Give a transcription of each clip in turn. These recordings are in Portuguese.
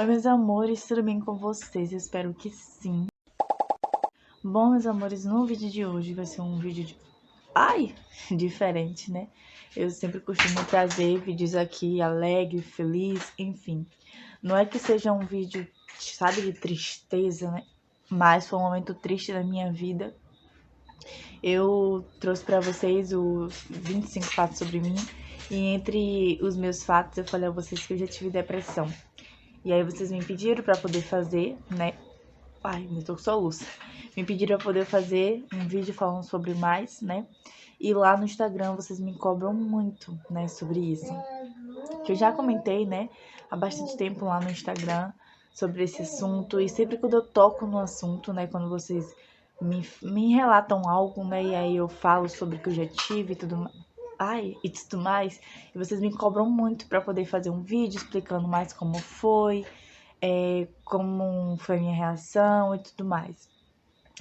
Oi, meus amores, tudo bem com vocês? Eu espero que sim. Bom, meus amores, no vídeo de hoje vai ser um vídeo diferente, né? Eu sempre costumo trazer vídeos aqui alegre, feliz, enfim. Não é que seja um vídeo, sabe, de tristeza, né? Mas foi um momento triste da minha vida. Eu trouxe pra vocês os 25 fatos sobre mim. E entre os meus fatos, eu falei a vocês que eu já tive depressão. E aí vocês me pediram pra poder fazer, né? Ai, eu tô com soluço. Me pediram pra poder fazer um vídeo falando sobre mais, né? E lá no Instagram vocês me cobram muito, né, sobre isso. Que eu já comentei, né, há bastante tempo lá no Instagram sobre esse assunto. E sempre quando eu toco no assunto, né, quando vocês me relatam algo, né, e aí eu falo sobre o que eu já tive e tudo mais. E tudo mais. E vocês me cobram muito pra poder fazer um vídeo explicando mais como foi, como foi a minha reação e tudo mais.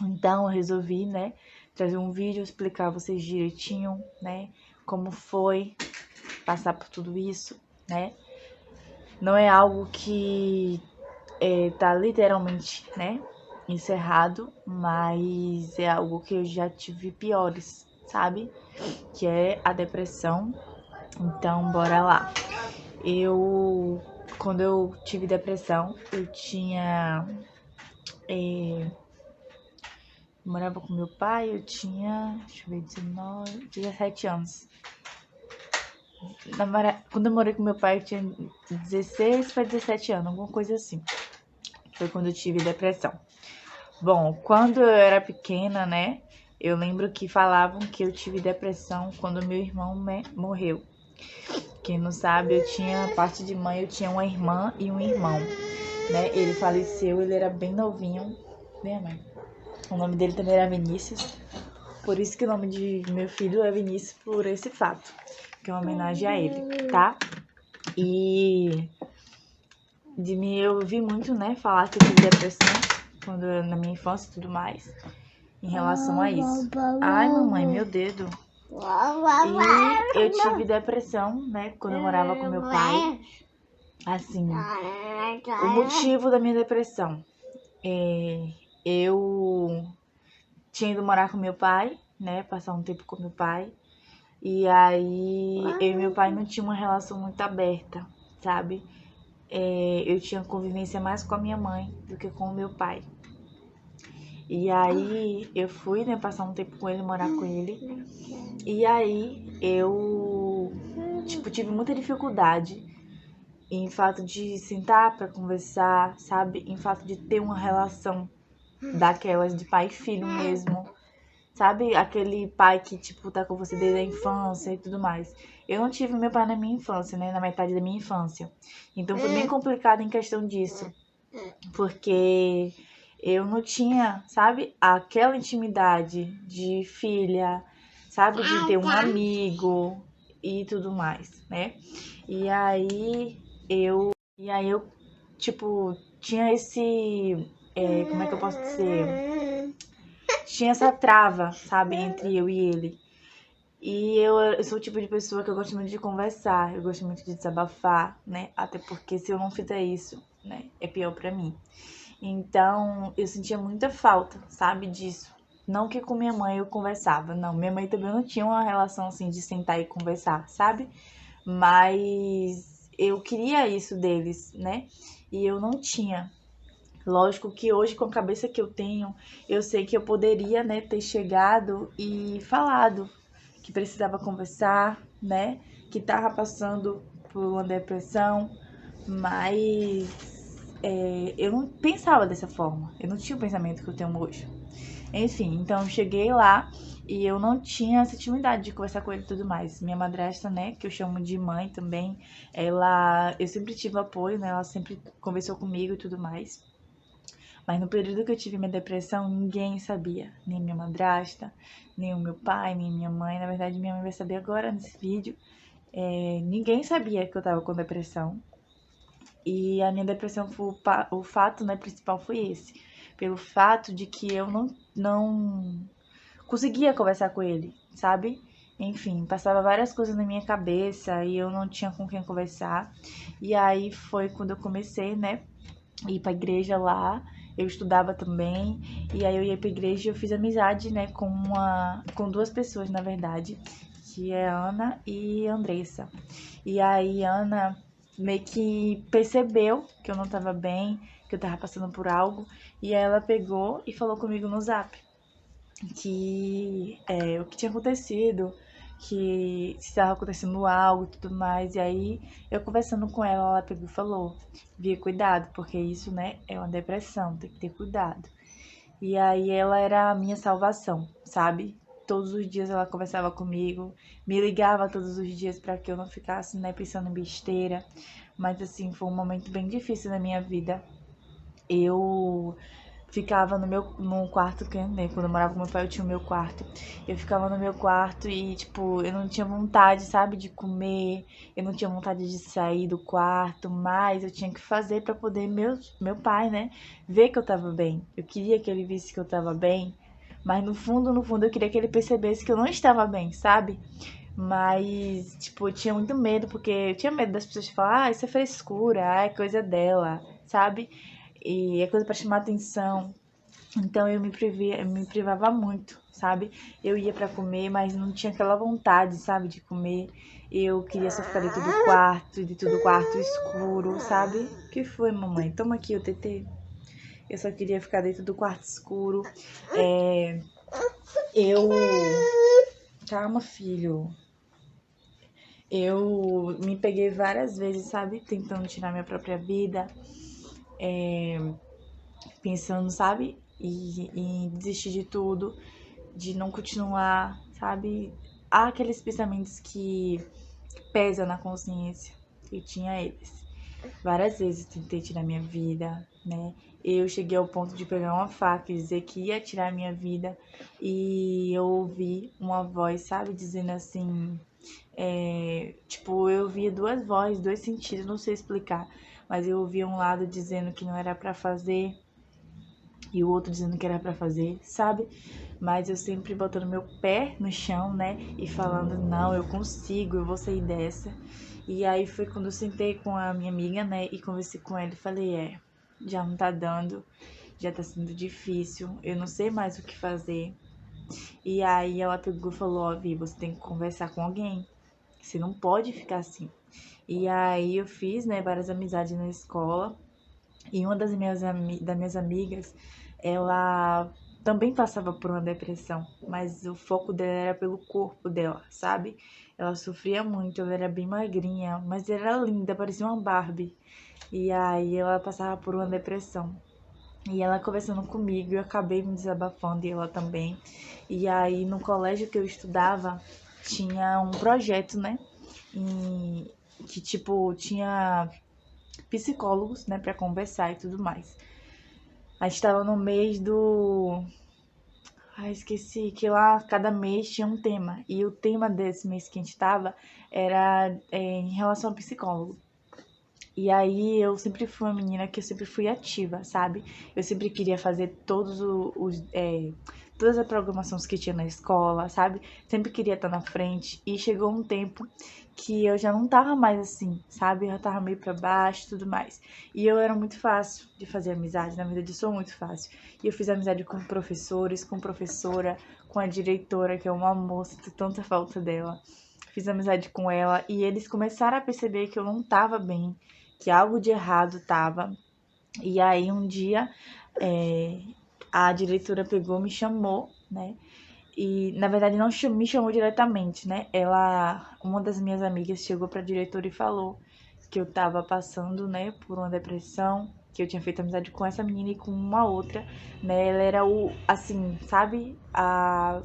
Então eu resolvi, né, trazer um vídeo, explicar a vocês direitinho, né, como foi passar por tudo isso, né. Não é algo que tá literalmente, né, encerrado, mas é algo que eu já tive piores, sabe? Que é a depressão. Então, bora lá. Quando eu tive depressão, eu tinha morava com meu pai, eu tinha, deixa eu ver, 19, 17 anos. Quando eu morei com meu pai, eu tinha 16 para 17 anos, alguma coisa assim. Foi quando eu tive depressão. Bom, quando eu era pequena, né, eu lembro que falavam que eu tive depressão quando meu irmão morreu. Quem não sabe, eu tinha, parte de mãe, eu tinha uma irmã e um irmão, né? Ele faleceu, ele era bem novinho, né, mãe? O nome dele também era Vinícius. Por isso que o nome de meu filho é Vinícius, por esse fato, que é uma homenagem a ele, tá? E de mim eu ouvi muito, né, falar que eu tive depressão na minha infância e tudo mais, em relação a isso. Ai, mamãe, meu dedo. E eu tive depressão, né, quando eu morava com meu pai. Assim, o motivo da minha depressão eu tinha ido morar com meu pai, né, passar um tempo com meu pai. E aí, eu e meu pai não tinha uma relação muito aberta, sabe? Eu tinha convivência mais com a minha mãe do que com o meu pai. E aí, eu fui, né, passar um tempo com ele, morar com ele. E aí, eu, tive muita dificuldade em fato de sentar pra conversar, sabe? Em fato de ter uma relação daquelas de pai e filho mesmo. Sabe, aquele pai que, tá com você desde a infância e tudo mais. Eu não tive meu pai na minha infância, né? Na metade da minha infância. Então foi bem complicado em questão disso. Porque eu não tinha, sabe, aquela intimidade de filha, sabe, de ter um amigo e tudo mais, né? E aí eu, tinha esse, como é que eu posso dizer? Tinha essa trava, sabe, entre eu e ele. E eu sou o tipo de pessoa que eu gosto muito de conversar, eu gosto muito de desabafar, né? Até porque se eu não fizer isso, né, é pior pra mim. Então, eu sentia muita falta, sabe, disso. Não que com minha mãe eu conversava, não. Minha mãe também não tinha uma relação assim de sentar e conversar, sabe? Mas eu queria isso deles, né? E eu não tinha. Lógico que hoje, com a cabeça que eu tenho, eu sei que eu poderia, né, ter chegado e falado que precisava conversar, né, que tava passando por uma depressão, mas eu não pensava dessa forma, eu não tinha o pensamento que eu tenho hoje. Enfim, então eu cheguei lá e eu não tinha essa intimidade de conversar com ele e tudo mais. Minha madrasta, né, que eu chamo de mãe também, eu sempre tive apoio, né, ela sempre conversou comigo e tudo mais. Mas no período que eu tive minha depressão, ninguém sabia. Nem minha madrasta, nem o meu pai, nem minha mãe. Na verdade, minha mãe vai saber agora nesse vídeo. Ninguém sabia que eu tava com depressão. E a minha depressão, o fato, né, principal foi esse. Pelo fato de que eu não conseguia conversar com ele, sabe? Enfim, passava várias coisas na minha cabeça e eu não tinha com quem conversar. E aí foi quando eu comecei, né, ir pra igreja lá. Eu estudava também, e aí eu ia pra igreja e eu fiz amizade, né, com duas pessoas, na verdade, que é Ana e Andressa. E aí Ana meio que percebeu que eu não tava bem, que eu tava passando por algo, e aí ela pegou e falou comigo no Zap que o que tinha acontecido, que estava acontecendo algo e tudo mais. E aí, eu conversando com ela, ela pegou e falou: Via, cuidado, porque isso, né, é uma depressão, tem que ter cuidado. E aí, ela era a minha salvação, sabe? Todos os dias ela conversava comigo, me ligava todos os dias para que eu não ficasse, né, pensando em besteira. Mas assim, foi um momento bem difícil na minha vida. Eu ficava no quarto, né? Quando eu morava com meu pai, eu tinha o meu quarto. Eu ficava no meu quarto e, tipo, eu não tinha vontade, sabe, de comer. Eu não tinha vontade de sair do quarto, mas eu tinha que fazer pra poder meu pai, né, ver que eu tava bem. Eu queria que ele visse que eu tava bem, mas no fundo, eu queria que ele percebesse que eu não estava bem, sabe? Mas, tipo, eu tinha muito medo, porque eu tinha medo das pessoas falar, ah, isso é frescura, ah, é coisa dela, sabe? E é coisa pra chamar atenção. Então eu me privava muito, sabe? Eu ia pra comer, mas não tinha aquela vontade, sabe, de comer. Eu queria só ficar dentro do quarto escuro, sabe? O que foi, mamãe? Toma aqui o TT. Eu só queria ficar dentro do quarto escuro. Eu. Calma, filho. Eu me peguei várias vezes, sabe? Tentando tirar minha própria vida. Pensando, sabe? E desistir de tudo, de não continuar, sabe? Há aqueles pensamentos que pesam na consciência. Eu tinha eles. Várias vezes tentei tirar minha vida, né? Eu cheguei ao ponto de pegar uma faca e dizer que ia tirar minha vida. E eu ouvi uma voz, sabe? Dizendo assim. Tipo, eu ouvia duas vozes, dois sentidos, não sei explicar. Mas eu ouvia um lado dizendo que não era pra fazer e o outro dizendo que era pra fazer, sabe? Mas eu sempre botando meu pé no chão, né? E falando, não, eu consigo, eu vou sair dessa. E aí foi quando eu sentei com a minha amiga, né? E conversei com ela e falei, já não tá dando, já tá sendo difícil, eu não sei mais o que fazer. E aí ela pegou e falou, ó, Vi, você tem que conversar com alguém. Você não pode ficar assim. E aí eu fiz, né, várias amizades na escola. E uma das minhas amigas, ela também passava por uma depressão, mas o foco dela era pelo corpo dela, sabe? Ela sofria muito, ela era bem magrinha, mas era linda, parecia uma Barbie. E aí ela passava por uma depressão. E ela conversando comigo, eu acabei me desabafando e ela também. E aí no colégio que eu estudava, tinha um projeto, né? Que tipo, tinha psicólogos, né, para conversar e tudo mais. A gente tava no mês do. Ai, esqueci que lá cada mês tinha um tema. E o tema desse mês que a gente tava era em relação ao psicólogo. E aí eu sempre fui uma menina que eu sempre fui ativa, sabe? Eu sempre queria fazer todas as programações que tinha na escola, sabe? Sempre queria estar na frente. E chegou um tempo que eu já não tava mais assim, sabe? Eu já tava meio pra baixo e tudo mais. E eu era muito fácil de fazer amizade, na verdade eu sou muito fácil. E eu fiz amizade com professores, com professora, com a diretora, que é uma moça, tô tanta falta dela. Fiz amizade com ela e eles começaram a perceber que eu não tava bem, que algo de errado tava. E aí um dia a diretora pegou, me chamou, né? E na verdade não me chamou diretamente, né? Uma das minhas amigas chegou pra diretora e falou que eu tava passando, né, por uma depressão, que eu tinha feito amizade com essa menina e com uma outra, né? Ela era assim, sabe?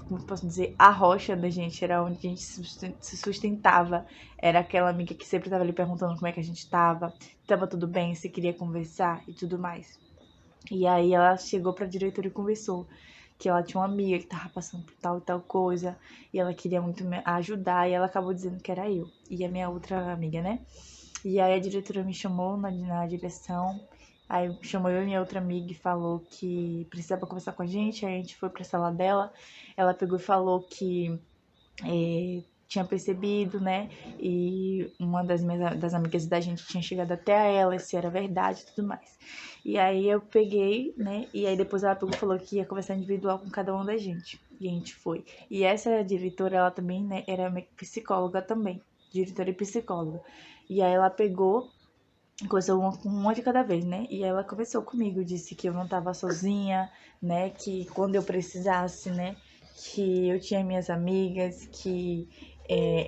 Como eu posso dizer, a rocha da gente, era onde a gente se sustentava. Era aquela amiga que sempre tava ali perguntando como é que a gente tava tudo bem, se queria conversar e tudo mais. E aí ela chegou pra diretora e conversou que ela tinha uma amiga que tava passando por tal e tal coisa, e ela queria muito me ajudar, e ela acabou dizendo que era eu, e a minha outra amiga, né? E aí a diretora me chamou na direção, aí chamou eu e minha outra amiga e falou que precisava conversar com a gente foi pra sala dela, ela pegou e falou que tinha percebido, né? E uma das amigas da gente tinha chegado até ela, se era verdade e tudo mais. E aí eu peguei, né? E aí depois ela pegou e falou que ia conversar individual com cada uma da gente. E a gente foi. E essa diretora, ela também, né, era psicóloga também. Diretora e psicóloga. E aí ela pegou, conversou uma de cada vez, né? E aí ela conversou comigo, disse que eu não tava sozinha, né? Que quando eu precisasse, né? Que eu tinha minhas amigas, que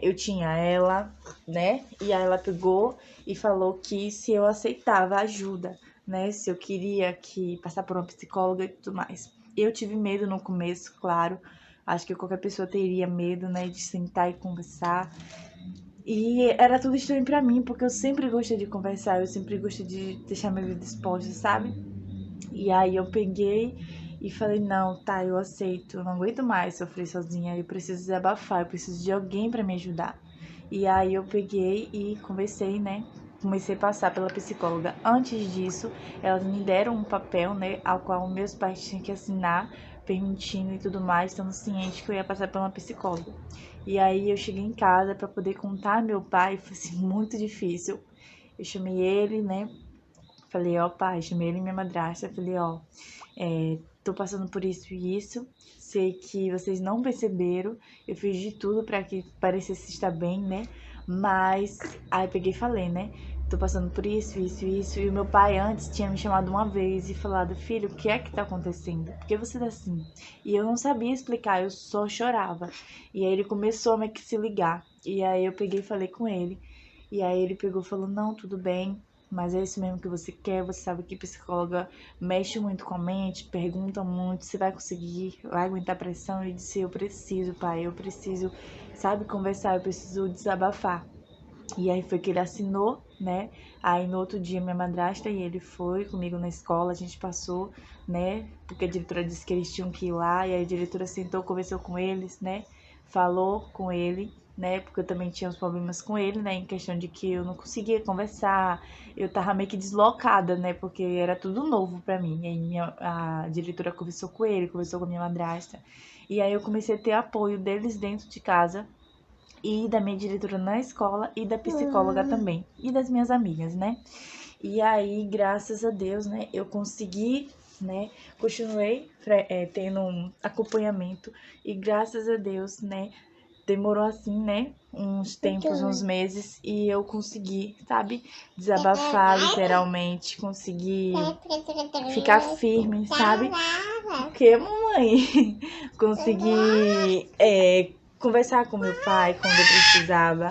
eu tinha ela, né? E aí ela pegou e falou que se eu aceitava ajuda, né? Se eu queria que passar por uma psicóloga e tudo mais. Eu tive medo no começo, claro. Acho que qualquer pessoa teria medo, né? De sentar e conversar. E era tudo estranho pra mim, porque eu sempre gostei de conversar, eu sempre gostei de deixar minha vida exposta, sabe? E aí eu peguei e falei, não, tá, eu aceito, eu não aguento mais sofrer sozinha, eu preciso desabafar, eu preciso de alguém pra me ajudar. E aí eu peguei e conversei, né? Comecei a passar pela psicóloga. Antes disso, elas me deram um papel, né, ao qual meus pais tinham que assinar, permitindo e tudo mais, estando ciente que eu ia passar por uma psicóloga. E aí eu cheguei em casa para poder contar ao meu pai, foi assim, muito difícil. Eu chamei ele, né? Falei, ó, pai, chamei ele e minha madrasta, falei, ó, tô passando por isso e isso, sei que vocês não perceberam, eu fiz de tudo para que parecesse estar bem, né? Mas, aí eu peguei e falei, né? Tô passando por isso, isso, isso. E o meu pai antes tinha me chamado uma vez e falado, filho, o que é que tá acontecendo? Por que você tá assim? E eu não sabia explicar, eu só chorava. E aí ele começou a meio que se ligar. E aí eu peguei e falei com ele. E aí ele pegou e falou, não, tudo bem, mas é isso mesmo que você quer, você sabe que psicóloga mexe muito com a mente, pergunta muito, você vai conseguir, vai aguentar a pressão? E disse, eu preciso, pai, eu preciso, sabe, conversar, eu preciso desabafar. E aí foi que ele assinou, né? Aí no outro dia minha madrasta e ele foi comigo na escola, a gente passou, né? Porque a diretora disse que eles tinham que ir lá, e aí a diretora sentou, conversou com eles, né? Falou com ele, né? Porque eu também tinha uns problemas com ele, né? Em questão de que eu não conseguia conversar, eu tava meio que deslocada, né? Porque era tudo novo pra mim. E aí a diretora conversou com ele, conversou com a minha madrasta. E aí eu comecei a ter apoio deles dentro de casa, e da minha diretora na escola e da psicóloga também, e das minhas amigas, né? E aí, graças a Deus, né, eu consegui, né, continuei tendo um acompanhamento e graças a Deus, né, demorou assim, né, uns tempos, uns meses e eu consegui, sabe, desabafar literalmente, consegui ficar firme, sabe? Porque, mamãe, consegui conversar com meu pai quando eu precisava.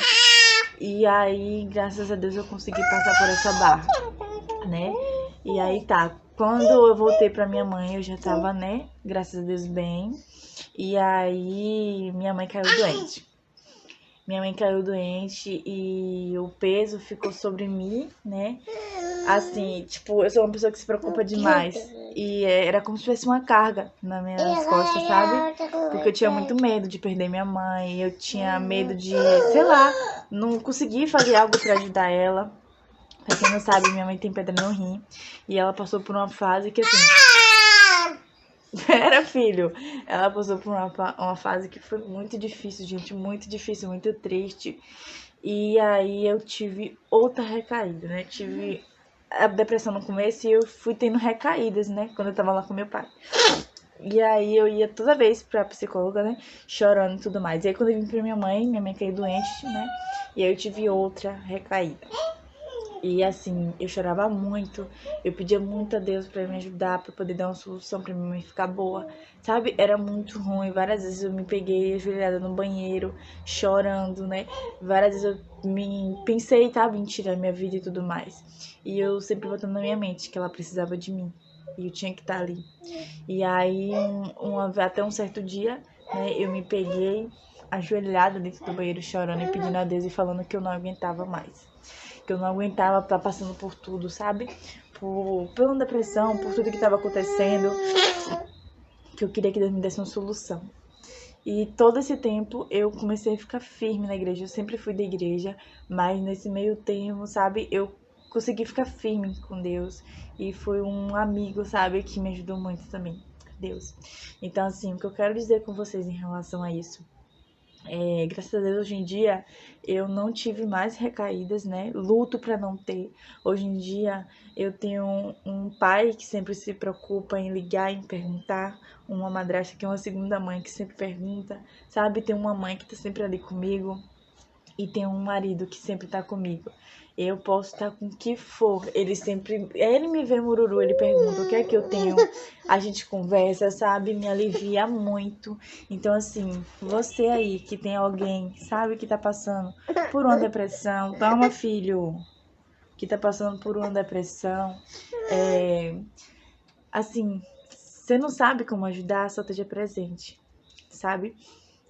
E aí, graças a Deus, eu consegui passar por essa barra, né? E aí tá, quando eu voltei pra minha mãe, eu já tava, né, graças a Deus, bem. E aí, minha mãe caiu doente. Minha mãe caiu doente e o peso ficou sobre mim, né? Assim, tipo, eu sou uma pessoa que se preocupa demais. E era como se tivesse uma carga nas minhas costas, sabe? Porque eu tinha muito medo de perder minha mãe. Eu tinha medo de, sei lá, não conseguir fazer algo pra ajudar ela. Pra quem não sabe, minha mãe tem pedra no rim. E ela passou por uma fase que, assim... Pera, filho. Ela passou por uma fase que foi muito difícil, gente. Muito difícil, muito triste. E aí eu tive outra recaída, né? Tive a depressão no começo e eu fui tendo recaídas, né? Quando eu tava lá com meu pai. E aí eu ia toda vez pra psicóloga, né? Chorando e tudo mais. E aí quando eu vim pra minha mãe caiu doente, né? E aí eu tive outra recaída. E assim, eu chorava muito, eu pedia muito a Deus pra me ajudar, pra poder dar uma solução pra minha mãe ficar boa, sabe? Era muito ruim, várias vezes eu me peguei ajoelhada no banheiro, chorando, né? Várias vezes eu pensei, sabe, em tirar minha vida e tudo mais. E eu sempre botando na minha mente que ela precisava de mim, e eu tinha que estar ali. E aí, até um certo dia, né, eu me peguei ajoelhada dentro do banheiro chorando e pedindo a Deus e falando que eu não aguentava mais, que eu não aguentava estar passando por tudo, sabe? Por uma depressão, por tudo que estava acontecendo, que eu queria que Deus me desse uma solução. E todo esse tempo eu comecei a ficar firme na igreja, eu sempre fui da igreja, mas nesse meio termo, sabe, eu consegui ficar firme com Deus e foi um amigo, sabe, que me ajudou muito também, Deus. Então, assim, o que eu quero dizer com vocês em relação a isso Graças a Deus, hoje em dia, eu não tive mais recaídas, né? Luto pra não ter. Hoje em dia, eu tenho um pai que sempre se preocupa em ligar, em perguntar. Uma madrasta que é uma segunda mãe que sempre pergunta, sabe? Tem uma mãe que tá sempre ali comigo. E tem um marido que sempre tá comigo. Eu posso estar com o que for. Ele me vê mururu, ele pergunta o que é que eu tenho. A gente conversa, sabe? Me alivia muito. Então, assim, você aí que tem alguém, sabe, que tá passando por uma depressão. Calma, filho. Que tá passando por uma depressão. Assim, você não sabe como ajudar, só esteja presente, sabe?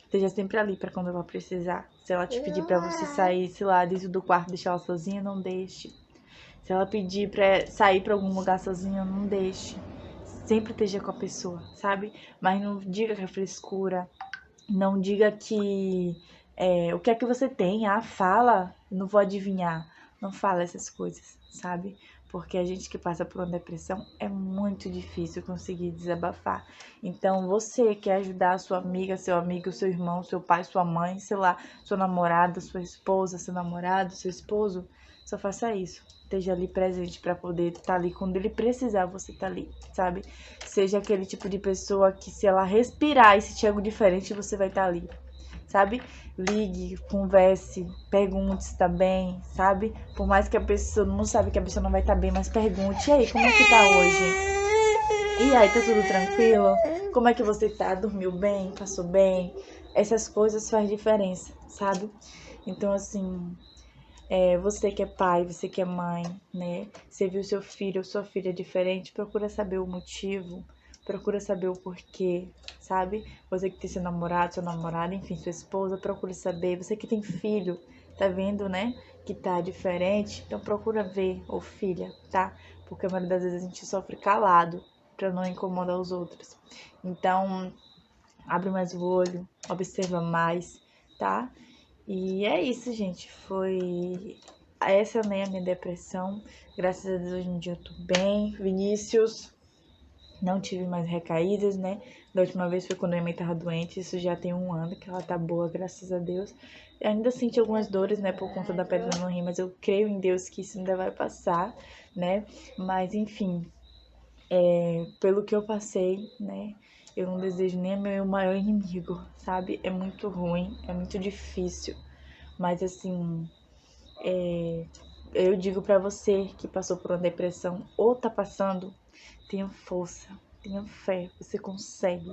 Esteja sempre ali pra quando ela precisar. Se ela te pedir pra você sair, sei lá, dentro do quarto, deixar ela sozinha, não deixe. Se ela pedir pra sair pra algum lugar sozinha, não deixe. Sempre esteja com a pessoa, sabe? Mas não diga que é frescura. Não diga que o que é que você tem? Ah, fala, não vou adivinhar. Não fala essas coisas, sabe? Porque a gente que passa por uma depressão é muito difícil conseguir desabafar. Então, você quer ajudar a sua amiga, seu amigo, seu irmão, seu pai, sua mãe, sei lá, sua namorada, sua esposa, seu namorado, seu esposo, só faça isso. Esteja ali presente para poder estar ali quando ele precisar, você tá ali, sabe? Seja aquele tipo de pessoa que, se ela respirar e sentir algo diferente, você vai estar ali, sabe? Ligue, converse, pergunte se tá bem, sabe? Por mais que a pessoa não sabe que a pessoa não vai estar bem, mas pergunte: e aí, como é que tá hoje? E aí, tá tudo tranquilo? Como é que você tá? Dormiu bem? Passou bem? Essas coisas faz diferença, sabe? Então, assim, você que é pai, você que é mãe, né? Você viu seu filho ou sua filha diferente, procura saber o motivo, procura saber o porquê, sabe? Você que tem seu namorado, sua namorada, enfim, sua esposa, procura saber. Você que tem filho, tá vendo, né? Que tá diferente, então procura ver, ou filha, tá? Porque a maioria das vezes a gente sofre calado pra não incomodar os outros. Então, abre mais o olho, observa mais, tá? E é isso, gente. Foi essa, né, a minha depressão. Graças a Deus hoje em dia eu tô bem. Vinícius, não tive mais recaídas, né? Da última vez foi quando a minha mãe tava doente. Isso já tem 1 ano que ela tá boa, graças a Deus. Eu ainda senti algumas dores, né, por conta da pedra no rim, mas eu creio em Deus que isso ainda vai passar, né? Mas enfim, pelo que eu passei, né? Eu não desejo nem meu maior inimigo, sabe? É muito ruim, é muito difícil. Mas assim, eu digo pra você que passou por uma depressão ou tá passando, tenha força, tenha fé, você consegue.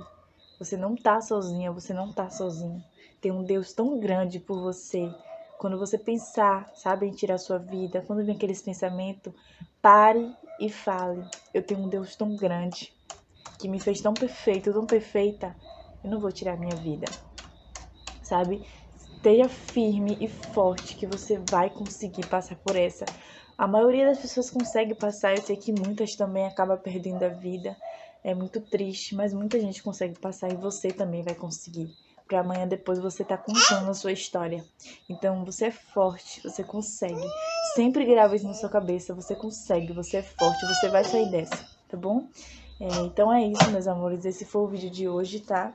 Você não tá sozinha, você não tá sozinho. Tem um Deus tão grande por você. Quando você pensar, sabe, em tirar sua vida, quando vem aqueles pensamentos, pare e fale. Eu tenho um Deus tão grande que me fez tão perfeito, tão perfeita. Eu não vou tirar minha vida, sabe? Esteja firme e forte que você vai conseguir passar por essa. A maioria das pessoas consegue passar, eu sei que muitas também acabam perdendo a vida. É muito triste, mas muita gente consegue passar e você também vai conseguir. Para amanhã depois você tá contando a sua história. Então você é forte, você consegue. Sempre grava isso na sua cabeça, você consegue, você é forte, você vai sair dessa, tá bom? Então é isso, meus amores, esse foi o vídeo de hoje, tá?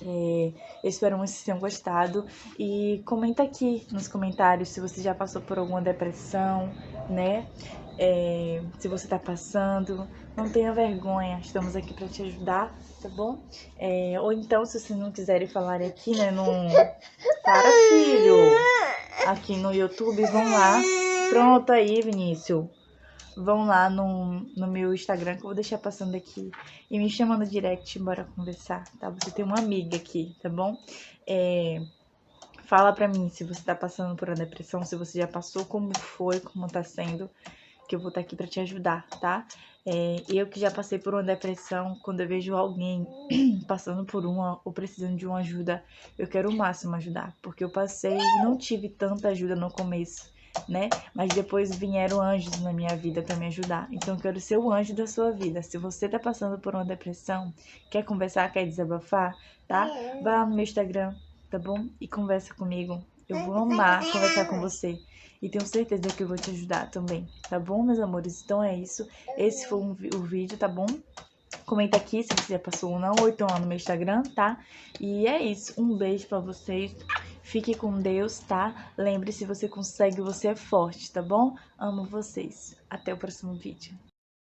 Eu espero muito que vocês tenham gostado. E comenta aqui nos comentários se você já passou por alguma depressão, né? Se você tá passando, não tenha vergonha, estamos aqui para te ajudar, tá bom? Ou então, se vocês não quiserem falar aqui, né? Para, filho! Aqui no YouTube, vão lá. Pronto aí, Vinícius. Vão lá no meu Instagram, que eu vou deixar passando aqui. E me chama no direct, bora conversar, tá? Você tem uma amiga aqui, tá bom? Fala pra mim se você tá passando por uma depressão, se você já passou, como foi, como tá sendo, que eu vou estar aqui pra te ajudar, tá? Eu que já passei por uma depressão, quando eu vejo alguém passando por uma ou precisando de uma ajuda, eu quero o máximo ajudar, porque eu passei e não tive tanta ajuda no começo, né? Mas depois vieram anjos na minha vida pra me ajudar. Então eu quero ser o anjo da sua vida. Se você tá passando por uma depressão, quer conversar, quer desabafar, tá? Vai lá no meu Instagram, tá bom? E conversa comigo. Eu vou amar conversar com você. E tenho certeza que eu vou te ajudar também, tá bom, meus amores? Então é isso. Esse foi o vídeo, tá bom? Comenta aqui se você já passou ou não, ou então lá no meu Instagram, tá? E é isso, um beijo pra vocês. Fique com Deus, tá? Lembre-se, você consegue, você é forte, tá bom? Amo vocês. Até o próximo vídeo.